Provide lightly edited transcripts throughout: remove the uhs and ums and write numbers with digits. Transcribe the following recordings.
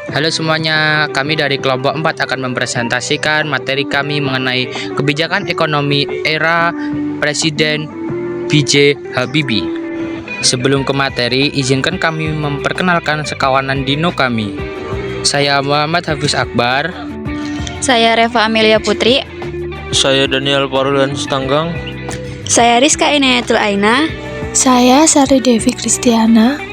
Halo semuanya, kami dari kelompok 4 akan mempresentasikan materi kami mengenai kebijakan ekonomi era Presiden B.J. Habibie. Sebelum ke materi, izinkan kami memperkenalkan sekawanan dino kami. Saya Muhammad Hafiz Akbar. Saya Reva Amelia Putri. Saya Daniel Parulian Stanggang. Saya Rizka Inayatul Aina. Saya Sari Devi Kristiana.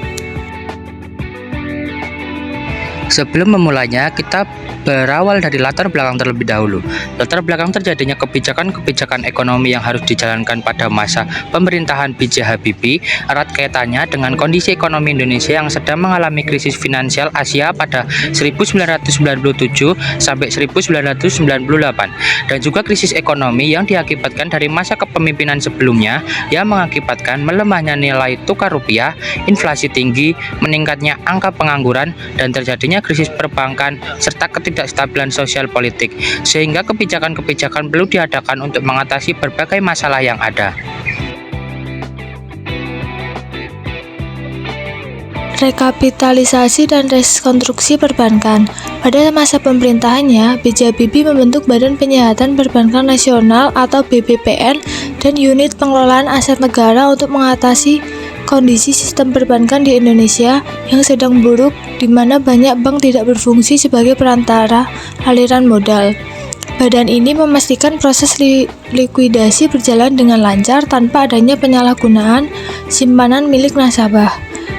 Sebelum memulainya, kita berawal dari latar belakang terlebih dahulu. Latar belakang terjadinya kebijakan-kebijakan ekonomi yang harus dijalankan pada masa pemerintahan B.J. Habibie erat kaitannya dengan kondisi ekonomi Indonesia yang sedang mengalami krisis finansial Asia pada 1997 sampai 1998 dan juga krisis ekonomi yang diakibatkan dari masa kepemimpinan sebelumnya yang mengakibatkan melemahnya nilai tukar rupiah, inflasi tinggi, meningkatnya angka pengangguran, dan terjadinya krisis perbankan serta ketidakstabilan sosial politik, sehingga kebijakan-kebijakan perlu diadakan untuk mengatasi berbagai masalah yang ada. Rekapitalisasi dan rekonstruksi perbankan. Pada masa pemerintahannya, B.J. Habibie membentuk Badan Penyihatan Perbankan Nasional atau BPPN dan unit pengelolaan aset negara untuk mengatasi kondisi sistem perbankan di Indonesia yang sedang buruk, di mana banyak bank tidak berfungsi sebagai perantara aliran modal. Badan ini memastikan proses likuidasi berjalan dengan lancar tanpa adanya penyalahgunaan simpanan milik nasabah.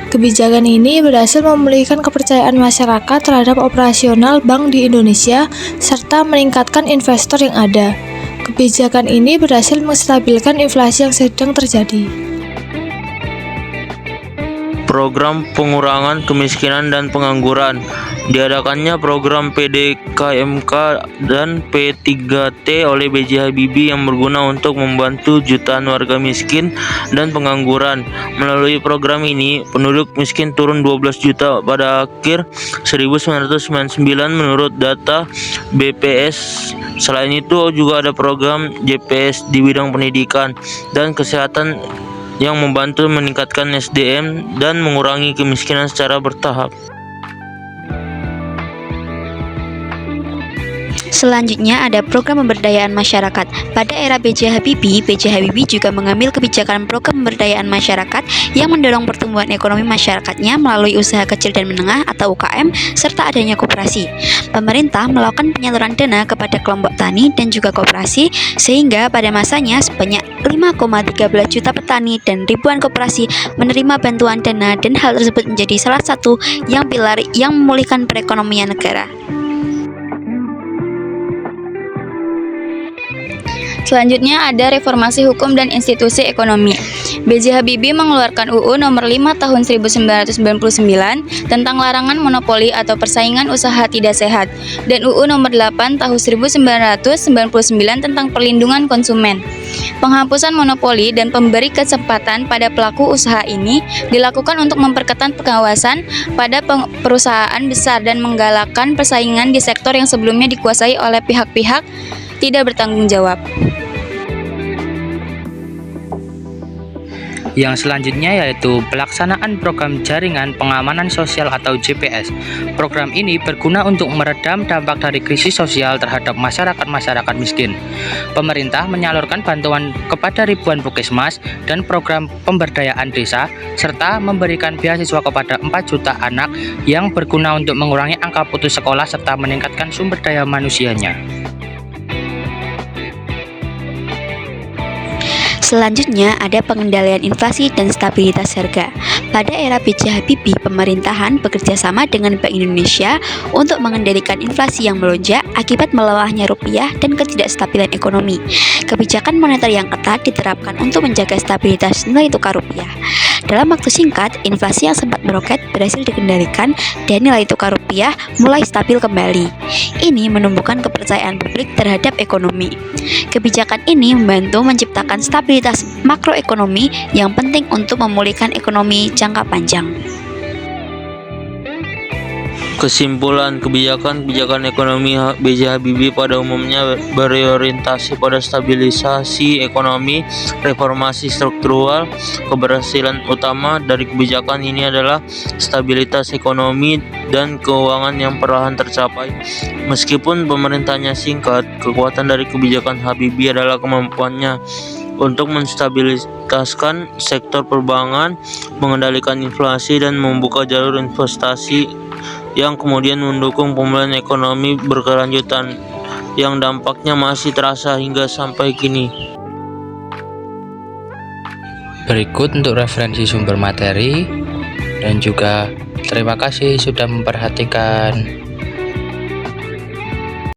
Kebijakan ini berhasil memulihkan kepercayaan masyarakat terhadap operasional bank di Indonesia serta meningkatkan investor yang ada. Kebijakan ini berhasil menstabilkan inflasi yang sedang terjadi. Program pengurangan kemiskinan dan pengangguran. Diadakannya program PDKMK dan P3T oleh B.J. Habibie yang berguna untuk membantu jutaan warga miskin dan pengangguran. Melalui program ini, penduduk miskin turun 12 juta pada akhir 1999 menurut data BPS. Selain itu juga ada program JPS di bidang pendidikan dan kesehatan yang membantu meningkatkan SDM dan mengurangi kemiskinan secara bertahap. Selanjutnya ada program pemberdayaan masyarakat. Pada era B.J. Habibie juga mengambil kebijakan program pemberdayaan masyarakat yang mendorong pertumbuhan ekonomi masyarakatnya melalui usaha kecil dan menengah atau UKM serta adanya koperasi. Pemerintah melakukan penyaluran dana kepada kelompok tani dan juga koperasi sehingga pada masanya sebanyak 5,13 juta petani dan ribuan koperasi menerima bantuan dana, dan hal tersebut menjadi salah satu pilar yang memulihkan perekonomian negara. Selanjutnya ada reformasi hukum dan institusi ekonomi. B.J. Habibie mengeluarkan UU nomor 5 tahun 1999 tentang larangan monopoli atau persaingan usaha tidak sehat dan UU nomor 8 tahun 1999 tentang perlindungan konsumen. Penghapusan monopoli dan pemberi kesempatan pada pelaku usaha ini dilakukan untuk memperketat pengawasan pada perusahaan besar dan menggalakkan persaingan di sektor yang sebelumnya dikuasai oleh pihak-pihak tidak bertanggung jawab. Yang selanjutnya yaitu pelaksanaan program jaringan pengamanan sosial atau JPS. Program ini berguna untuk meredam dampak dari krisis sosial terhadap masyarakat miskin. Pemerintah menyalurkan bantuan kepada ribuan puskesmas dan program pemberdayaan desa, serta memberikan beasiswa kepada 4 juta anak yang berguna untuk mengurangi angka putus sekolah serta meningkatkan sumber daya manusianya. Selanjutnya ada pengendalian inflasi dan stabilitas harga. Pada era B.J. Habibie, pemerintahan bekerja sama dengan Bank Indonesia untuk mengendalikan inflasi yang melonjak akibat melemahnya rupiah dan ketidakstabilan ekonomi. Kebijakan moneter yang ketat diterapkan untuk menjaga stabilitas nilai tukar rupiah. Dalam waktu singkat, inflasi yang sempat meroket berhasil dikendalikan dan nilai tukar rupiah mulai stabil kembali. Ini menumbuhkan kepercayaan publik terhadap ekonomi. Kebijakan ini membantu menciptakan stabilitas makroekonomi yang penting untuk memulihkan ekonomi jangka panjang. Kesimpulan, kebijakan ekonomi B.J. Habibie pada umumnya berorientasi pada stabilisasi ekonomi, reformasi struktural. Keberhasilan utama dari kebijakan ini adalah stabilitas ekonomi dan keuangan yang perlahan tercapai. Meskipun pemerintahnya singkat, kekuatan dari kebijakan Habibie adalah kemampuannya untuk menstabiliskan sektor perbankan, mengendalikan inflasi, dan membuka jalur investasi yang kemudian mendukung pemulihan ekonomi berkelanjutan yang dampaknya masih terasa hingga sampai kini. Berikut untuk referensi sumber materi dan juga terima kasih sudah memperhatikan.